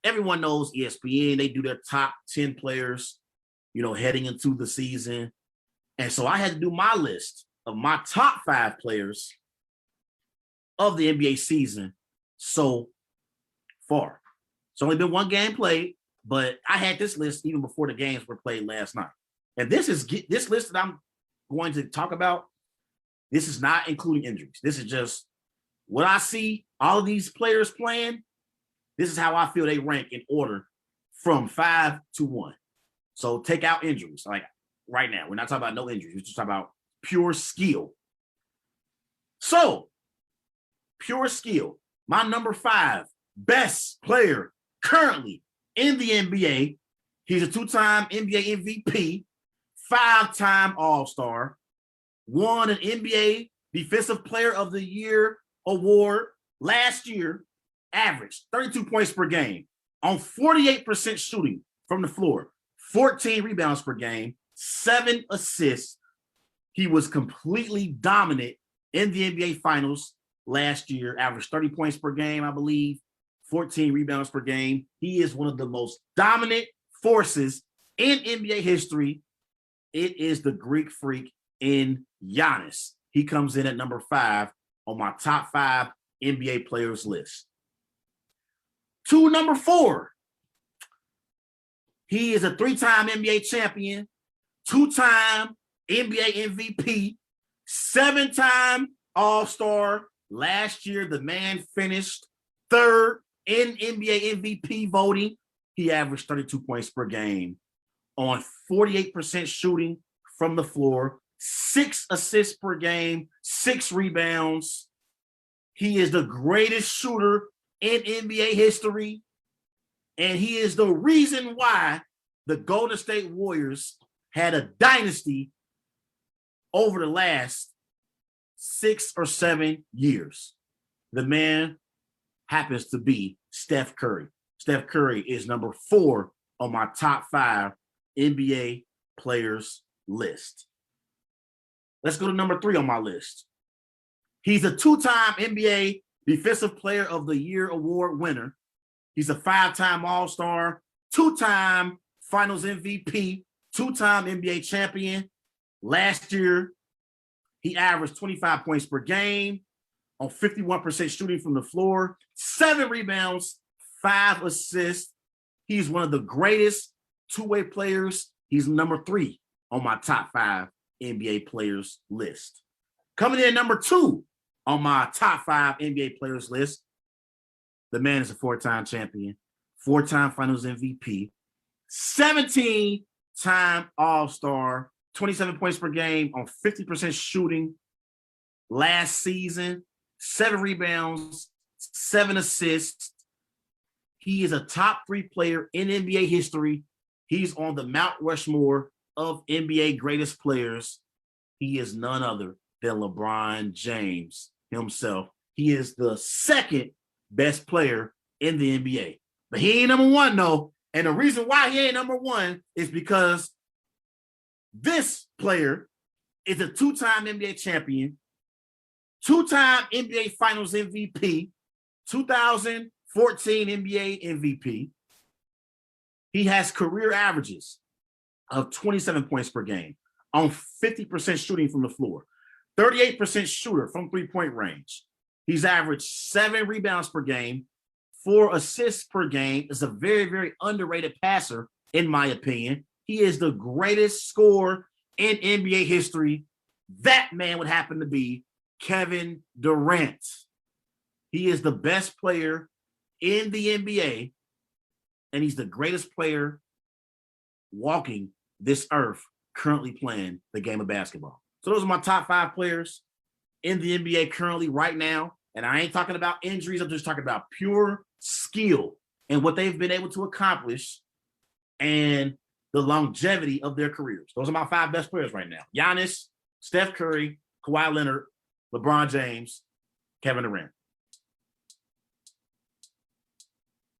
everyone knows ESPN, they do their top 10 players, heading into the season. And so I had to do my list of my top 5 players of the NBA season so far. It's only been one game played, but I had this list even before the games were played last night. And this list that I'm going to talk about, this is not including injuries. This is just what I see all of these players playing. This is how I feel they rank in order from 5 to 1. So take out injuries. Like right now, we're not talking about no injuries. We're just talking about pure skill. So, pure skill. My number 5 best player currently in the NBA. He's a 2-time NBA MVP, 5-time All-Star, won an NBA Defensive Player of the Year award last year, averaged 32 points per game on 48% shooting from the floor, 14 rebounds per game, 7 assists. He was completely dominant in the NBA Finals last year, averaged 30 points per game, I believe, 14 rebounds per game. He is one of the most dominant forces in NBA history. It is the Greek freak in Giannis. He comes in at number 5 on my top 5 NBA players list. To number 4, he is a 3-time NBA champion, 2-time NBA MVP, 7-time All-Star. Last year, the man finished 3rd in NBA MVP voting. He averaged 32 points per game on 48% shooting from the floor, 6 assists per game, 6 rebounds. He is the greatest shooter in NBA history, and he is the reason why the Golden State Warriors had a dynasty over the last 6 or 7 years. The man happens to be Steph Curry. Steph Curry is number 4 on my top 5 NBA players list. Let's go to number 3 on my list. He's a 2-time NBA Defensive Player of the Year award winner. He's a 5-time All-Star, 2-time Finals MVP, 2-time NBA champion. Last year, he averaged 25 points per game on 51% shooting from the floor, 7 rebounds, 5 assists. He's one of the greatest two-way players. He's number 3 on my top 5 NBA players list. Coming in number 2 on my top 5 NBA players list, the man is a 4-time champion, 4-time Finals MVP, 17-time All-Star, 27 points per game on 50% shooting last season, 7 rebounds, 7 assists. He is a top 3 player in NBA history. He's on the Mount Rushmore of NBA greatest players. He is none other than LeBron James himself. He is the 2nd best player in the NBA. But he ain't number 1, though. And the reason why he ain't number 1 is because this player is a 2-time NBA champion, 2-time NBA Finals MVP, 2014 NBA MVP. He has career averages of 27 points per game on 50% shooting from the floor, 38% shooter from 3-point range. He's averaged 7 rebounds per game, 4 assists per game. Is a very, very underrated passer, in my opinion. He is the greatest scorer in NBA history. That man would happen to be Kevin Durant. He is the best player in the NBA, and he's the greatest player walking this earth currently playing the game of basketball. So those are my top 5 players in the NBA currently right now. And I ain't talking about injuries. I'm just talking about pure skill and what they've been able to accomplish and the longevity of their careers. Those are my 5 best players right now. Giannis, Steph Curry, Kawhi Leonard, LeBron James, Kevin Durant.